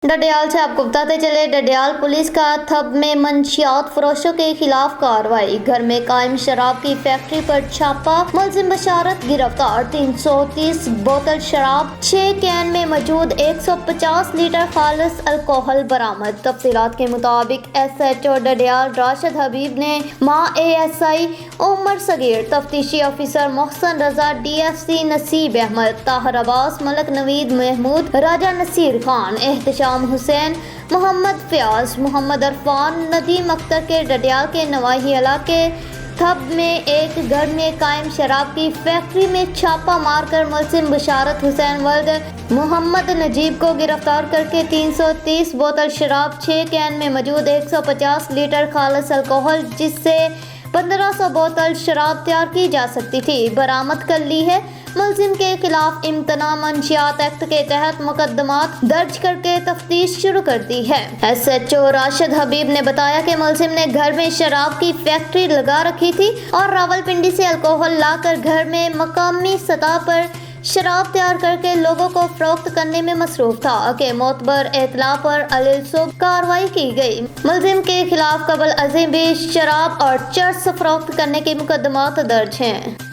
ڈڈیال سے آپ کو بتاتے چلے، ڈڈیال پولیس کا تھب میں منشیات فروشوں کے خلاف کارروائی، گھر میں قائم شراب کی فیکٹری پر چھاپا، ملزم بشارت گرفتار، 330 بوتل شراب، 6 کین میں موجود 150 لیٹر خالص الکوہل برآمد۔ تفصیلات کے مطابق S H O Dadyal Rashid Habib نے اے ایس آئی عمر صغیر، تفتیشی افسر محسن رضا، ڈی ایف سی نصیب احمد، طاہر عباس، ملک نوید محمود، راجہ نصیر خان، احتشام حسین، محمد فیاض، محمد عرفان، ندیم اختر کے ڈڈیال کے نواحی علاقے تھب میں ایک گھر میں قائم شراب کی فیکٹری میں چھاپہ مار کر ملزم بشارت حسین ولد محمد نجیب کو گرفتار کر کے 330 بوتل شراب، 6 کین میں موجود 150 لیٹر خالص الکوہل جس سے 1500 بوتل شراب تیار کی جا سکتی تھی، برآمد کر لی ہے۔ ملزم کے خلاف امتناع منشیات ایکٹ کے تحت مقدمات درج کر کے تفتیش شروع کر دی ہے۔ ایس ایچ او راشد حبیب نے بتایا کہ ملزم نے گھر میں شراب کی فیکٹری لگا رکھی تھی اور راولپنڈی سے الکوہل لا کر گھر میں مقامی سطح پر شراب تیار کر کے لوگوں کو فروخت کرنے میں مصروف تھا کہ معتبر اطلاع پر الصبح کارروائی کی گئی۔ ملزم کے خلاف قبل ازیں بھی شراب اور چرس فروخت کرنے کے مقدمات درج ہیں۔